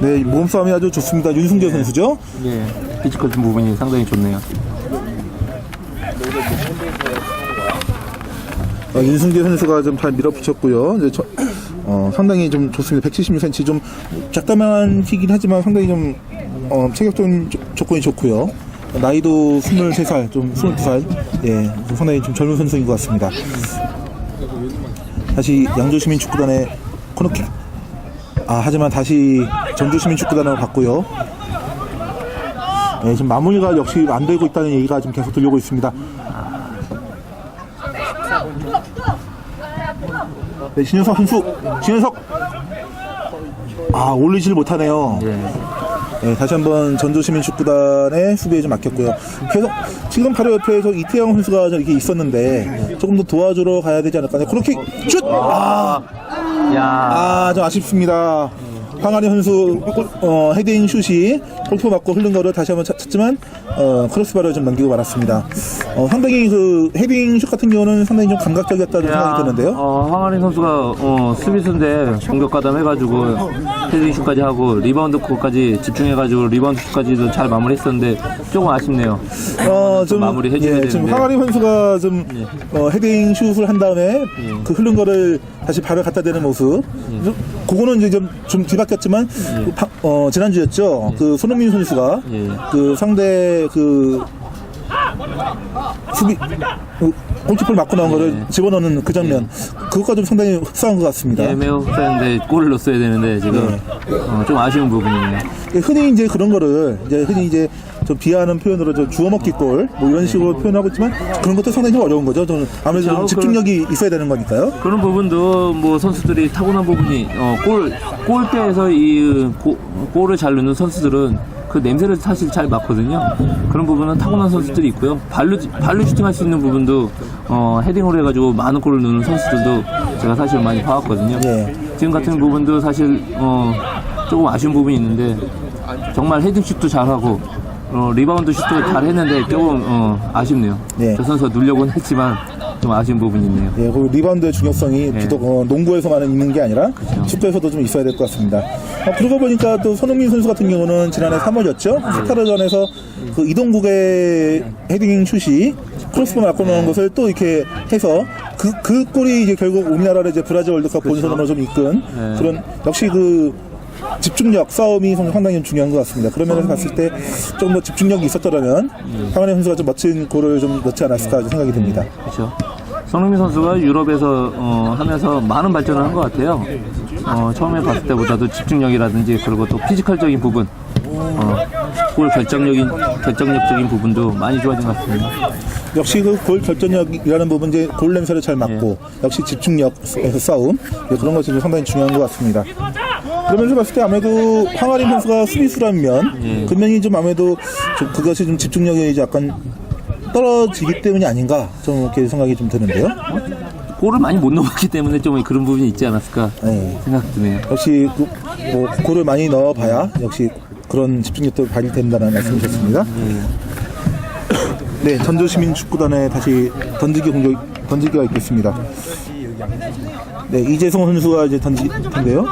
네, 몸싸움이 아주 좋습니다. 윤승재 선수죠. 예, 피지컬 부분이 상당히 좋네요. 윤승재 선수가 좀 잘 밀어붙였고요. 이제 상당히 좀 좋습니다. 176cm 좀 작다만 키긴 하지만 상당히 좀 체격적인 조건이 좋고요. 나이도 23살, 좀 22살, 좀 상당히 좀 젊은 선수인 것 같습니다. 다시 양주시민축구단의 코너킥. 하지만 다시 전주시민축구단으로 갔고요. 지금 마무리가 역시 안 되고 있다는 얘기가 지금 계속 들려오고 있습니다. 네, 신현석 선수, 신현석. 올리지를 못하네요. 네, 다시 한번 전주시민축구단의 수비에 좀 맡겼고요. 계속 지금 바로 옆에서 이태영 선수가 이렇게 있었는데 조금 더 도와주러 가야 되지 않을까. 코너킥 슛! 좀 아쉽습니다. 황아리 선수 헤딩 슛이 골키퍼 맞고 흐른 거를 다시 한번 찾지만 크로스바를 좀 넘기고 말았습니다. 상당히 그 헤딩 슛 같은 경우는 상당히 좀 감각적이었다는 생각이 드는데요. 황아리 선수가 수비수인데 공격 가담해가지고 헤딩 슛까지 하고 리바운드 컷까지 집중해가지고 리바운드 슛까지도 잘 마무리했었는데 조금 아쉽네요. 좀 마무리 해줘야 되는데. 지금 황아리 선수가 좀 헤딩 슛을 한 다음에 그 흐른 거를 다시 발을 갖다 대는 모습. 그거는 이제 좀 뒤바뀌었지만 지난주였죠. 그 손흥민 선수가 그 상대 그 수비 골키퍼를 맞고 나온 거를 집어넣는 그 장면 그것과 좀 상당히 흡사한 것 같습니다. 매우 흡사한데 골을 넣었어야 되는데 지금 좀 아쉬운 부분이네요. 흔히 이제 그런 거를 흔히 이제 좀 비하하는 표현으로 좀 주워먹기 골 뭐 이런 식으로 표현하고 있지만 그런 것도 상당히 좀 어려운 거죠. 저는 아무래도 좀 집중력이 있어야 되는 거니까요. 그런 부분도 뭐 선수들이 타고난 부분이 골대에서 이 골을 잘 넣는 선수들은 그 냄새를 사실 잘 맡거든요. 그런 부분은 타고난 선수들이 있고요. 발로 슈팅할 수 있는 부분도 헤딩으로 해가지고 많은 골을 넣는 선수들도 제가 사실 많이 봐왔거든요. 지금 같은 부분도 사실 조금 아쉬운 부분이 있는데 정말 헤딩슛도 잘하고 리바운드 슛도 잘했는데 조금 아쉽네요. 네. 저 선수가 누려고는 했지만 좀 아쉬운 부분이 있네요. 예, 그리고 리바운드의 중요성이 네. 비록 농구에서만 있는 게 아니라 축구에서도 좀 있어야 될 것 같습니다. 그러고 보니까 또 손흥민 선수 같은 경우는 지난해 3월이었죠. 카타르전에서 그 이동국의 헤딩 슛이 크로스볼 맞고 나오는 것을 또 이렇게 해서 그 골이 이제 결국 우리나라를 이제 브라질 월드컵 본선으로 좀 이끈 그런 역시 그 집중력 싸움이 상당히 중요한 것 같습니다. 그런 면에서 봤을 때 조금 더 집중력이 있었더라면 황은혜 선수가 좀 멋진 골을 좀 넣지 않았을까 생각이 듭니다. 그렇죠. 손흥민 선수가 유럽에서 하면서 많은 발전을 한 것 같아요. 처음에 봤을 때보다도 집중력이라든지 그리고 또 피지컬적인 부분, 골 결정력적인 부분도 많이 좋아진 것 같습니다. 역시 그 골 결정력이라는 부분, 이제 골 냄새를 잘 맡고 역시 집중력에서 싸움, 그런 것이 좀 상당히 중요한 것 같습니다. 그러면서 봤을 때 아무래도 황아림 선수가 수비수라는 면, 그 면이 좀 아무래도 좀 그것이 좀 집중력이 이제 약간 떨어지기 때문이 아닌가 좀 이렇게 생각이 좀 드는데요. 골을 많이 못 넣었기 때문에 좀 그런 부분이 있지 않았을까 생각 드네요. 역시 뭐 골을 많이 넣어봐야 역시 그런 집중력도 발휘된다는 말씀이셨습니다. 네, 전주시민축구단에 다시 던지기가 있겠습니다. 네, 이재성 선수가 이제 던질 텐데요.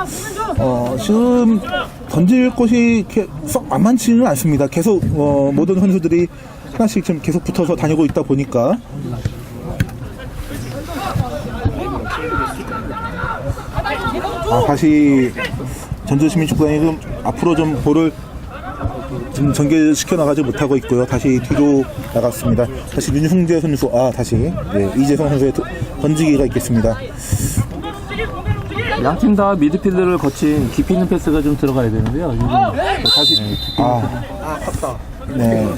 지금 던질 곳이 이렇게 썩 만만치는 않습니다. 계속 모든 선수들이 하나씩 좀 계속 붙어서 다니고 있다 보니까 다시 전주시민축구단이 좀 앞으로 좀 볼을 좀 전개시켜 나가지 못하고 있고요. 다시 뒤로 나갔습니다. 다시 윤승재 선수, 다시 이재성 선수의 던지기가 있겠습니다. 양팀 다 미드필드를 거친 깊이 있는 패스가 좀 들어가야 되는데요. 다시 네,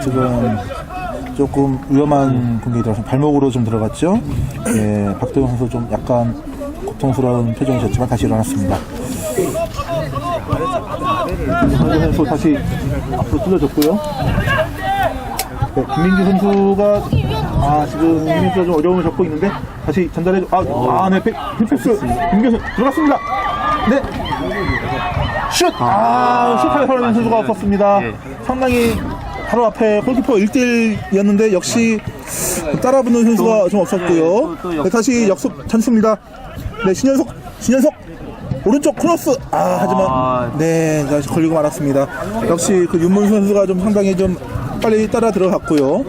지금 조금 위험한 공격이 들어서 발목으로 좀 들어갔죠. 예, 박도영 선수 좀 약간 고통스러운 표정이셨지만 다시 일어났습니다. 황재 선수 다시 앞으로 뚫어졌고요. 네, 김민규 선수가 지금 김민규 선수가 좀 어려움을 겪고 있는데 다시 전달해 네, 힐패스 김민규 선수 들어갔습니다. 네, 슛! 슛할 사람 선수가 없었습니다. 상당히 바로 앞에 골키퍼 1대1이었는데 역시 따라붙는 선수가 좀 없었고요. 네, 다시 역습 찬스입니다. 네, 신현석 오른쪽 크로스 하지만 네, 다시 걸리고 말았습니다. 역시 그 윤문수 선수가 좀 상당히 좀 빨리 따라 들어갔고요.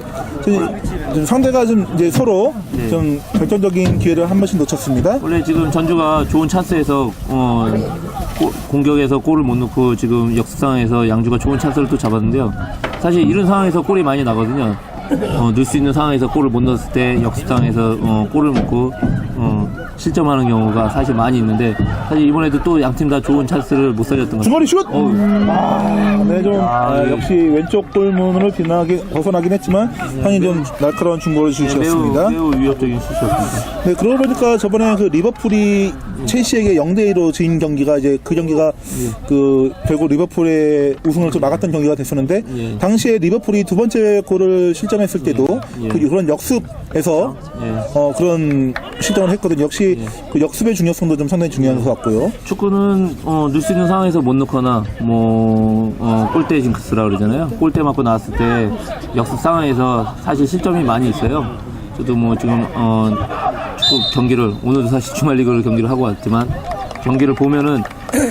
좀 상대가 좀 이제 서로 좀 결정적인 기회를 한 번씩 놓쳤습니다. 원래 지금 전주가 좋은 찬스에서 공격에서 골을 못 넣고 지금 역습 상황에서 양주가 좋은 찬스를 또 잡았는데요. 사실 이런 상황에서 골이 많이 나거든요. 넣을 수 있는 상황에서 골을 못 넣었을 때 역습 상황에서 골을 먹고 실점하는 경우가 사실 많이 있는데 사실 이번에도 또 양팀 다 좋은 찬스를 못 살렸던 것 같아요. 중거리 슛! 네, 좀 역시 왼쪽 골문으로 벗어나긴 했지만 상당히 좀 날카로운 중거리 슛이었습니다. 매우 위협적인 슛이었습니다. 네, 그러고 보니까 저번에 그 리버풀이 첼시에게 0대2로 진 경기가 이제 그 경기가 그 결국 리버풀의 우승을 좀 막았던 경기가 됐었는데 당시에 리버풀이 두 번째 골을 실점했을 때도 그런 역습에서 그런 실점을 했거든요. 역시 그 역습의 중요성도 좀 상당히 중요한 것 같고요. 축구는 넣을 수 있는 상황에서 못 넣거나 골대 징크스라 그러잖아요. 골대 맞고 나왔을 때 역습 상황에서 사실 실점이 많이 있어요. 저도 지금 축구 경기를 오늘도 사실 주말리그를 경기를 하고 왔지만 경기를 보면은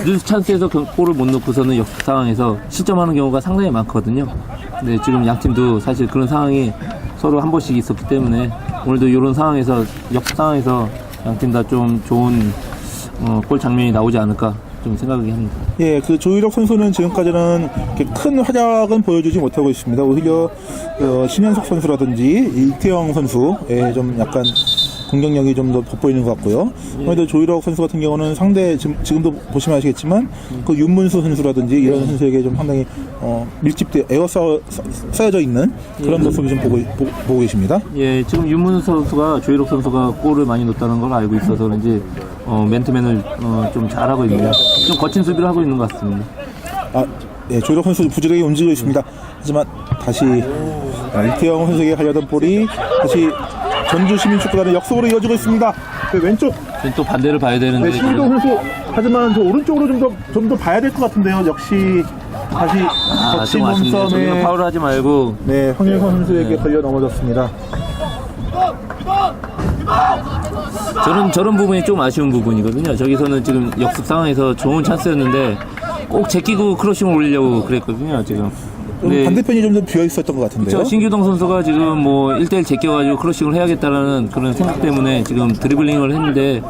뉴스 찬스에서 골을 못 넣고서는 역습 상황에서 실점하는 경우가 상당히 많거든요. 근데 지금 양 팀도 사실 그런 상황이 서로 한 번씩 있었기 때문에 오늘도 이런 상황에서 역습 상황에서 양 팀 다 좀 좋은 골 장면이 나오지 않을까 좀 생각이 합니다. 예, 그 조일혁 선수는 지금까지는 이렇게 큰 활약은 보여주지 못하고 있습니다. 오히려 신현석 선수라든지 이태영 선수의 좀 약간 공격력이 좀 더 돋보이는 것 같고요. 그런데 조일혁 선수 같은 경우는 상대 지금도 보시면 아시겠지만 그 윤문수 선수라든지 이런 선수에게 좀 상당히 밀집돼 쌓여져 있는 그런 모습을 좀 보고 계십니다. 예, 지금 윤문수 선수가 조일혁 선수가 골을 많이 넣었다는 걸 알고 있어서 그런지 맨투맨을 좀 잘하고 있네요. 좀 거친 수비를 하고 있는 것 같습니다. 예, 조일혁 선수 부지런히 움직이고 있습니다. 하지만 다시 이태영 선수에게 가려던 볼이 다시 전주시민축구단의 역습으로 이어지고 있습니다. 왼쪽 또 반대를 봐야 되는데. 신동 선수 하지만 저 오른쪽으로 좀 더 봐야 될 것 같은데요. 역시 다시 거친 좀 아쉽네요. 저기는 몸싸움에 파울을 하지 말고 네, 황일선 선수에게 걸려 넘어졌습니다. 저런 부분이 좀 아쉬운 부분이거든요. 저기서는 지금 역습 상황에서 좋은 찬스였는데 꼭 제끼고 크로싱을 올리려고 그랬거든요. 지금. 좀 반대편이 좀 더 비어 있었던 것 같은데요. 그렇죠. 신규동 선수가 지금 뭐 1대1 제껴가지고 크로싱을 해야겠다라는 그런 생각 때문에 지금 드리블링을 했는데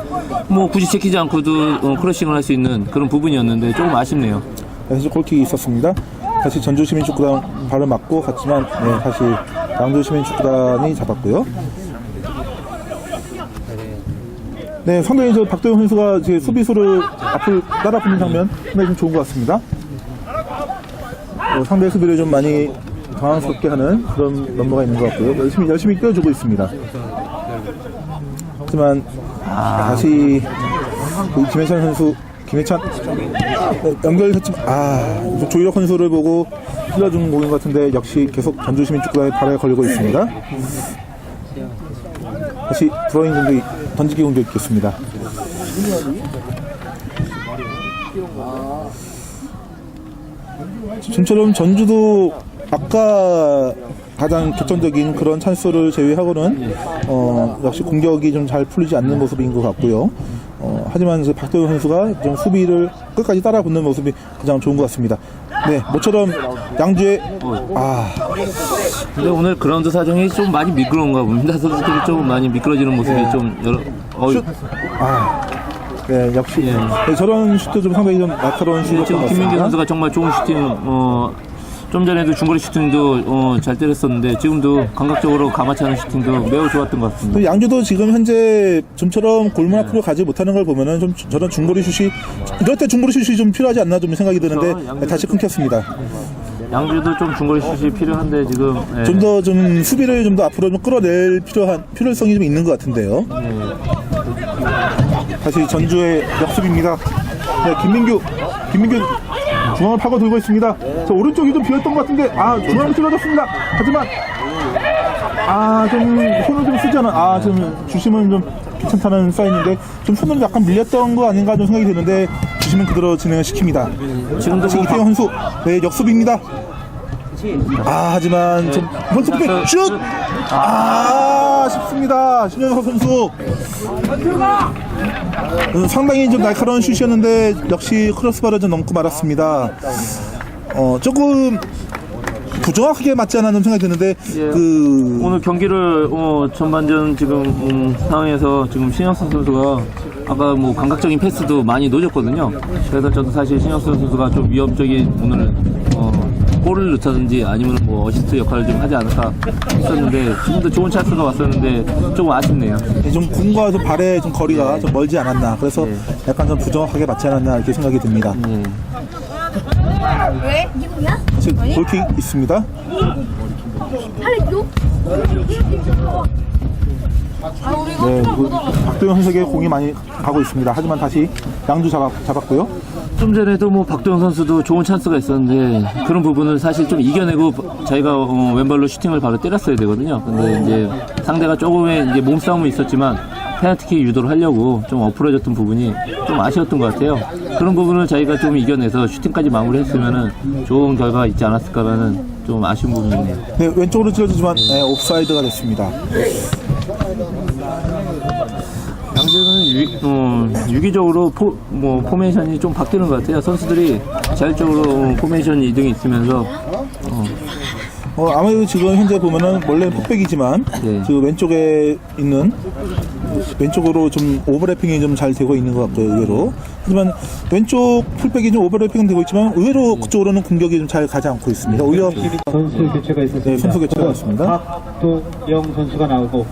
뭐 굳이 제끼지 않고도 크로싱을 할 수 있는 그런 부분이었는데 조금 아쉽네요. 다시 골킥이 있었습니다. 다시 전주시민축구단 발을 맞고 갔지만 네, 다시 양주시민축구단이 잡았고요. 네, 상당히 저 박도영 선수가 제 수비수를 앞을 따라붙는 장면 상당히 좀 좋은 것 같습니다. 상대 수비를 좀 많이 당황스럽게 하는 그런 넘버가 있는 것 같고요. 열심히 뛰어주고 있습니다. 하지만 다시 김혜찬 선수, 연결했지만 조일혁 선수를 보고 찔러준 공인 것 같은데 역시 계속 전주시민축구단의 발에 걸리고 있습니다. 다시 브로잉 공격, 던지기 공격 있겠습니다. 좀처럼 전주도 아까 가장 결정적인 그런 찬스를 제외하고는 역시 공격이 좀 잘 풀리지 않는 모습인 것 같고요. 하지만 이제 박도영 선수가 좀 수비를 끝까지 따라붙는 모습이 가장 좋은 것 같습니다. 네, 모처럼 양주의 근데 오늘 그라운드 사정이 좀 많이 미끄러운가 봅니다. 선수들이 좀 많이 미끄러지는 모습이 좀 슛! 네, 역시 네, 저런 슛도 좀 상당히 좀 날카로운 슛이었던 것 지금 같습니다. 김민규 선수가 정말 좋은 슈팅, 좀 전에도 중거리 슈팅도 잘 때렸었는데 지금도 감각적으로 가마치 하는 슈팅도 매우 좋았던 것 같습니다. 또 양주도 지금 현재 좀처럼 골문 앞으로 가지 못하는 걸 보면은 좀 저런 중거리 슛이 이럴 때 중거리 슛이 좀 필요하지 않나 좀 생각이 드는데 그렇죠. 네, 다시 끊겼습니다. 양주도 좀 중거리 슛이 필요한데 지금 좀 더 좀 수비를 좀 더 앞으로 좀 끌어낼 필요성이 좀 있는 것 같은데요. 다시 전주의 역습입니다. 네, 김민규 중앙을 파고들고 있습니다. 저 오른쪽이 좀 비었던 것 같은데 중앙을 찔러줬습니다. 하지만 좀 손을 좀 쓰지 않아 좀 주심은 좀 괜찮다는 사인인데 좀 손을 약간 밀렸던 거 아닌가 좀 생각이 드는데 주심은 그대로 진행을 시킵니다. 지금도 이태영 선수 네, 역습입니다. 하지만 좀 선수의 슛! 아쉽습니다. 신현석 선수 상당히 좀 날카로운 슛이었는데 역시 크로스바를 좀 넘고 말았습니다. 조금 부정확하게 맞지 않았는 생각이 드는데 오늘 경기를 전반전 지금 상황에서 지금 신영선 선수가 아까 뭐 감각적인 패스도 많이 놓쳤거든요. 그래서 저도 사실 신영선 선수가 좀 위협적인 오늘 골을 넣자든지 아니면 뭐 어시스트 역할을 좀 하지 않을까 했었는데 지금도 좋은 찬스가 왔었는데 조금 아쉽네요. 좀 공과 좀 발의 좀 거리가 좀 멀지 않았나 그래서 약간 좀 부정확하게 맞지 않았나 이렇게 생각이 듭니다. 왜? 이거야? 지금 골킥 있습니다. 네, 박도영 선수에게 공이 많이 가고 있습니다. 하지만 다시 양주 잡았고요. 좀 전에도 뭐 박도영 선수도 좋은 찬스가 있었는데 그런 부분을 사실 좀 이겨내고 저희가 왼발로 슈팅을 바로 때렸어야 되거든요. 근데 이제 상대가 조금의 이제 몸싸움은 있었지만 페널티킥 유도를 하려고 좀 엎어져졌던 부분이 좀 아쉬웠던 것 같아요. 그런 부분을 저희가 좀 이겨내서 슈팅까지 마무리했으면은 좋은 결과가 있지 않았을까라는 좀 아쉬운 부분이네요. 네, 왼쪽으로 찔러주지만 옵사이드가 됐습니다. 양재는 유기적으로 포메이션이 좀 바뀌는 것 같아요. 선수들이 자율적으로 포메이션 이동이 있으면서 아무래도 지금 현재 보면은 원래 폭백이지만 그 왼쪽에 있는 왼쪽으로 좀 오버래핑이 좀 잘 되고 있는 것 같고요, 의외로. 하지만 왼쪽 풀백이 좀 오버래핑은 되고 있지만 의외로 그쪽으로는 공격이 좀 잘 가지 않고 있습니다. 오히려 선수 교체가 있었습니다. 네, 선수 교체가 있습니다. 박도영 선수가 나오고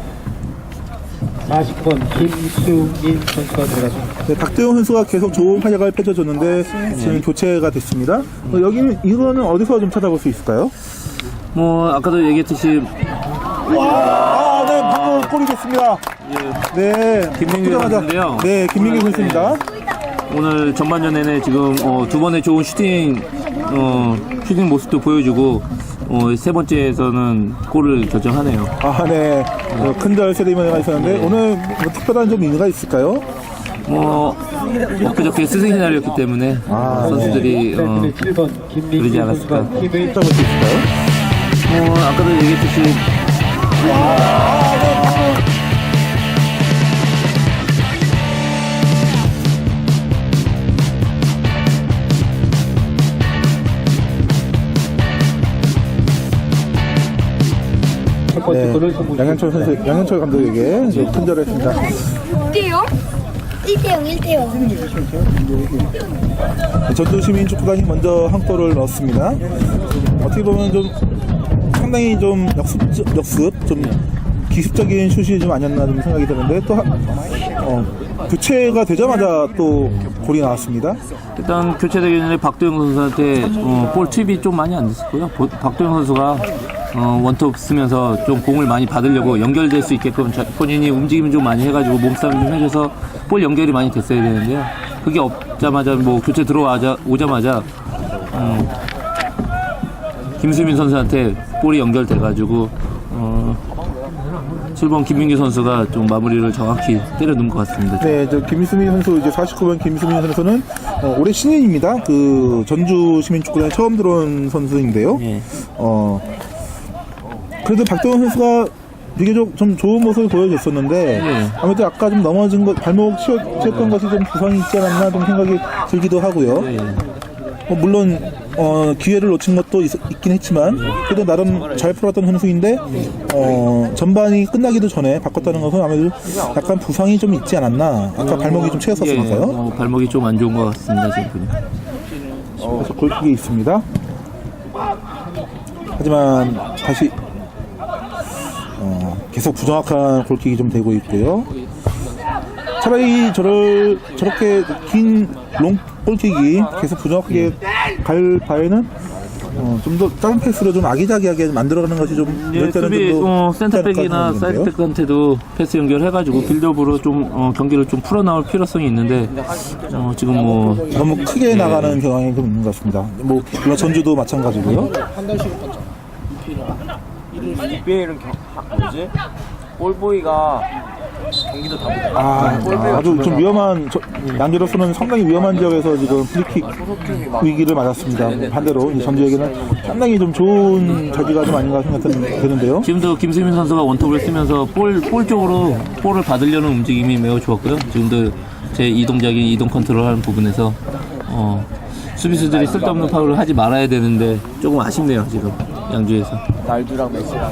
40번 김수인 선수가 들어갔습니다. 네, 박도영 선수가 계속 좋은 활약을 펼쳐줬는데 지금 교체가 됐습니다. 여기는 이거는 어디서 좀 찾아볼 수 있을까요? 뭐 아까도 얘기했듯이 네, 방금 골이 됐습니다. 네, 김민규 선수인데요. 네, 김민규 선수입니다. 오늘 전반전 내내 지금 두 번의 좋은 슈팅 모습도 보여주고 세 번째에서는 골을 결정하네요. 네. 큰절 세리머니가 있었는데 오늘 뭐 특별한 좀 의미가 있을까요? 엊그저께 스승의 날이었기 때문에 선수들이 네, 7번 그러지 김민규 않았을까. 선수가 팀을 잡을 수 있을까요? 아까도 얘기했듯이 첫 번째 네, 골을 성공. 양현철 감독에게 이제 큰절을 했습니다. 1대0? 1대0, 1대0. 전주시민축구단이 먼저 한 골을 넣었습니다. 어떻게 보면 좀 상당히 좀 역습, 좀 기습적인 슛이 좀 아니었나 좀 생각이 드는데 또 교체가 되자마자 또 골이 나왔습니다. 일단 교체되기 전에 박도영 선수한테 볼 투입이 좀 많이 안 됐었고요. 박도영 선수가 원톱 쓰면서 좀 공을 많이 받으려고 연결될 수 있게끔 본인이 움직임을 좀 많이 해가지고 몸싸움 좀 해줘서 볼 연결이 많이 됐어야 되는데요. 그게 없자마자 교체 오자마자 김수민 선수한테 볼이 연결돼가지고 7번 김민규 선수가 좀 마무리를 정확히 때려놓은 것 같습니다. 네, 김수민 선수 이제 49번 김수민 선수는 올해 신인입니다. 그 전주 시민축구단에 처음 들어온 선수인데요. 예. 그래도 박도원 선수가 비교적 좀 좋은 모습을 보여줬었는데 아무래도 아까 좀 넘어진 것, 발목 치였던 것이 좀 부상이 있지 않았나 좀 생각이 들기도 하고요. 물론 기회를 놓친 것도 있긴 했지만 그래도 나름 잘 풀었던 선수인데 전반이 끝나기도 전에 바꿨다는 것은 아무래도 약간 부상이 좀 있지 않았나. 아까 발목이 좀 채였었으니까요. 발목이 좀 안 좋은 것 같습니다. 지금. 그래서 골킥이 있습니다. 하지만 다시 계속 부정확한 골킥이 좀 되고 있고요. 차라리 저렇게 긴 롱 골킥이 계속 부정확하게 갈 바에는 좀 더 짧은 패스로 좀 아기자기하게 만들어가는 것이 좀 수비 센터백이나 사이드백한테도 패스 연결해가지고 빌드업으로 좀 경기를 좀 풀어나올 필요성이 있는데 지금 너무 크게 나가는 경향이 좀 있는 것 같습니다. 물론 전주도 마찬가지고요. BBL은 볼보이가 경기도 다 아주 좀 위험한 양재로서는 상당히 위험한 지역에서 지금 프리킥 위기를 맞았습니다. 반대로 이 전주에게는 상당히 좀 좋은 자기가 좀 아닌가 생각되는데요. 지금도 김수민 선수가 원톱을 쓰면서 볼 쪽으로 볼을 받으려는 움직임이 매우 좋았고요. 지금도 제 이동 컨트롤하는 부분에서 수비수들이 쓸데없는 파울을 하지 말아야 되는데 조금 아쉽네요. 지금 양주에서 날두랑 메시랑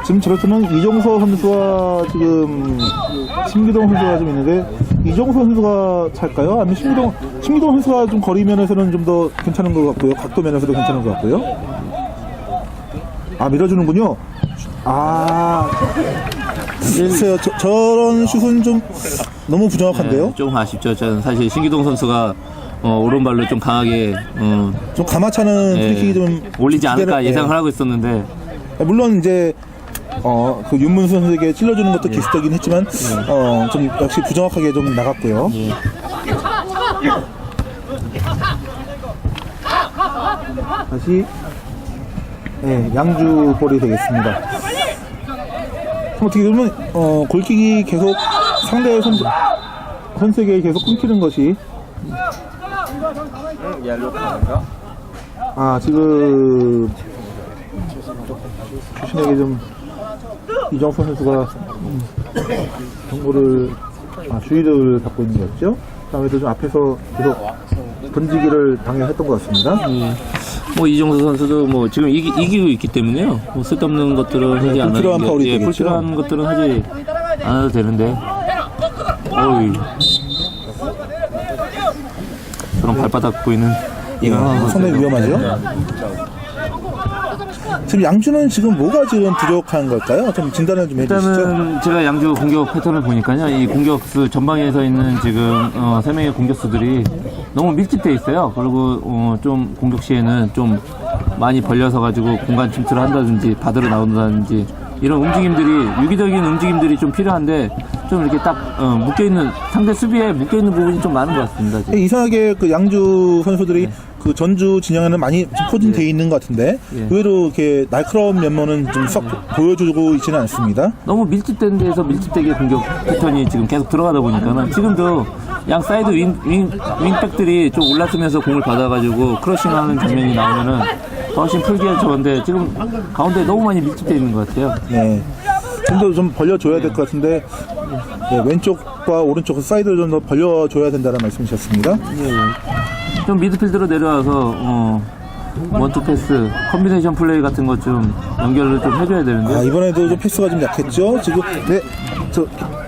지금 저렇게는 이종서 선수와 지금 신기동 선수가 좀 있는데 이종서 선수가 찰까요? 아니면 신기동 선수가 좀 거리 면에서는 좀 더 괜찮은 것 같고요. 각도 면에서도 괜찮은 것 같고요. 밀어주는군요. 글쎄요, 저런 슛은 좀 너무 부정확한데요. 조금 아쉽죠. 저는 사실 신기동 선수가 오른발로 좀 강하게 좀 가마차는 프리킥이 좀 올리지 않을까 예상을 하고 있었는데 물론 이제 그 윤문수 선수에게 찔러주는 것도 기습적이긴 했지만 좀 역시 부정확하게 좀 나갔고요. 다시 양주 볼이 되겠습니다. 어떻게 보면 골킥이 계속 상대 선수에게 계속 끊기는 것이 옐로 카드인가? 지금 주신에게 좀 이정선 선수가 정보를 주의를 받고 있는 거였죠. 다음에도 좀 앞에서 계속 던지기를 당했던 것 같습니다. 이종수 선수도 지금 이기고 있기 때문에요. 쓸데없는 것들은 하지 않아도 불필요한 파울이 되겠죠. 불필요한 것들은 하지 않아도 되는데. 저런 발바닥 보이는 상당히 위험하죠. 지금 양주는 지금 뭐가 지금 부족한 걸까요? 좀 진단을 좀 해주시죠. 일단은 제가 양주 공격 패턴을 보니까요, 이 공격수 전방에 서 있는 지금 3명의 공격수들이 너무 밀집돼 있어요. 그리고 좀 공격 시에는 좀 많이 벌려서 가지고 공간 침투를 한다든지 받으러 나온다든지 이런 움직임들이 유기적인 움직임들이 좀 필요한데 좀 이렇게 딱 묶여있는 상대 수비에 묶여있는 부분이 좀 많은 것 같습니다. 지금. 이상하게 그 양주 선수들이 그 전주 진영에는 많이 좀 포진되어 있는 것 같은데 의외로 이렇게 날카로운 면모는 좀 썩 보여주고 있지는 않습니다. 너무 밀집된 데에서 밀집되게 공격 패턴이 지금 계속 들어가다 보니까는 지금도 양 사이드 윙백들이 좀 올라서면서 공을 받아가지고 크러싱하는 장면이 나오면은 훨씬 풀기가 좋은데 지금 가운데 너무 많이 밀집되어 있는 것 같아요. 네. 좀 더 좀 벌려줘야 될 것 같은데 네, 왼쪽과 오른쪽 사이드를 좀 더 벌려줘야 된다는 말씀이셨습니다. 좀 미드필드로 내려와서 원투 패스, 컴비네이션 플레이 같은 것 좀 연결을 좀 해줘야 되는데. 아, 이번에도 좀 패스가 좀 약했죠. 지금 네, 저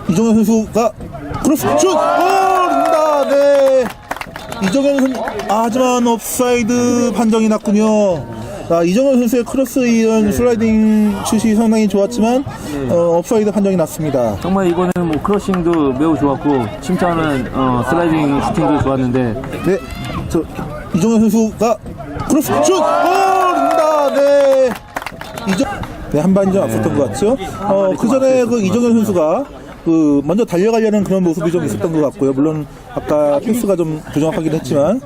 이정현 선수가 크로스 슛! 니다 네. 이정현 선수 하지만 옵사이드 판정이 났군요. 아, 이정현 선수의 크로스 이런 슬라이딩 슛이 상당히 좋았지만 옵사이드 판정이 났습니다. 정말 이거는 뭐 크러싱도 매우 좋았고 칭찬은 슬라이딩 슈팅도 좋았는데. 네, 저 이정현 선수가 크로스 슛! 니다 네. 네, 한 반 좀 앞섰던 것 같죠? 그 전에 그 이정현 선수가 그 먼저 달려가려는 그런 모습이 좀 있었던 것 같고요. 물론 아까 패스가 좀 부정확하긴 했지만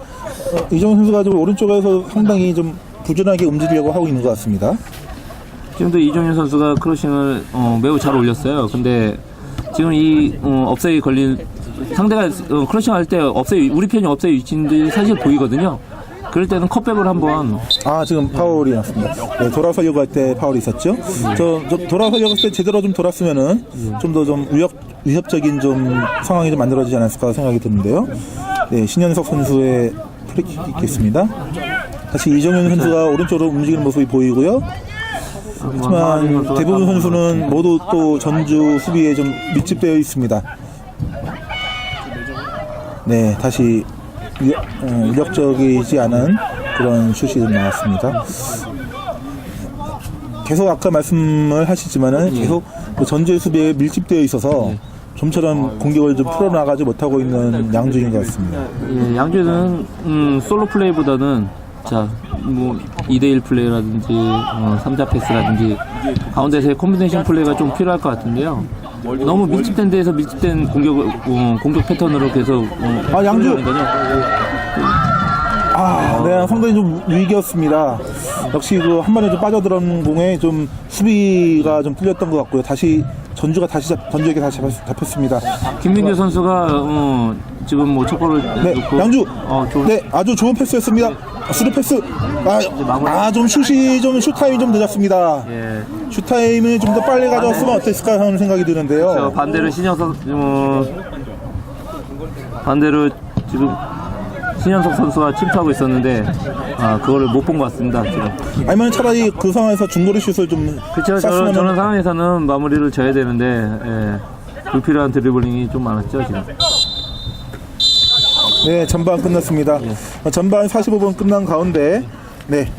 이정현 선수가 좀 오른쪽에서 상당히 좀 부지런하게 움직이려고 하고 있는 것 같습니다. 지금도 이종현 선수가 크로싱을 매우 잘 올렸어요. 근데 지금 이 업사이드 걸린 상대가 크로싱 할 때 업사이드 우리 편이 업사이드 위치인데 사실 보이거든요. 그럴 때는 컵백을 한번. 아, 지금 파울이 났습니다. 네, 돌아서려고 할 때 파울이 있었죠. 저 돌아서려고 할 때 제대로 좀 돌았으면은 좀 더 좀 위협적인 좀 상황이 좀 만들어지지 않았을까 생각이 드는데요. 네, 신현석 선수의 프리킥이 있겠습니다. 다시 이정현 선수가 오른쪽으로 움직이는 모습이 보이고요. 하지만 대부분 선수는 모두 또 전주 수비에 좀 밀집되어 있습니다. 네, 다시 위력적이지 않은 그런 슛이 좀 나왔습니다. 계속 아까 말씀을 하시지만은 계속 전주의 수비에 밀집되어 있어서 좀처럼 공격을 좀 풀어나가지 못하고 있는 양주인 것 같습니다. 예, 양주는 솔로 플레이보다는 뭐 2대1 플레이라든지 3자 패스라든지 가운데서의 콤비네이션 플레이가 좀 필요할 것 같은데요. 너무 밀집된 데에서 밀집된 공격 패턴으로 계속 양주! 거죠. 네, 상당히 좀 위기였습니다. 역시 그 한 번에 좀 빠져들은 공에 좀 수비가 좀 뚫렸던 것 같고요. 다시 전주에게 다시 잡혔습니다. 김민규 선수가 지금 뭐 첫 골을 네, 넣고 양주. 좋은 네, 아주 좋은 패스였습니다. 스루 패스. 좀 슛 타임이 좀 늦었습니다. 예. 슛 타임을 좀 더 빨리 가져왔으면 어땠을까 하는 생각이 드는데요. 반대로 반대로 지금 신현석 선수가 침투하고 있었는데 그거를 못 본 것 같습니다. 지금. 아니면 차라리 그 상황에서 중거리 슛을 좀 그렇죠. 저런 상황에서는 마무리를 져야 되는데 불필요한 드리블링이 좀 많았죠 지금. 네, 전반 끝났습니다. 전반 45분 끝난 가운데 네,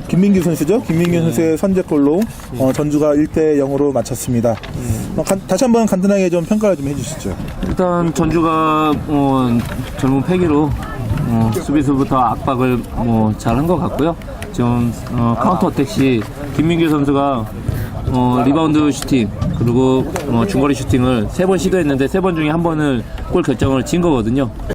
김민규 선수죠. 김민규 선수의 선제골로 전주가 1대0으로 마쳤습니다. 다시 한번 간단하게 좀 평가를 좀 해주시죠. 일단 전주가 젊은 패기로 수비수부터 압박을 잘한 것 같고요. 지금 카운터 어택 시 김민규 선수가 리바운드 슈팅 그리고 중거리 슈팅을 3번 시도했는데 3번 중에 1번을 골 결정을 지은 거거든요.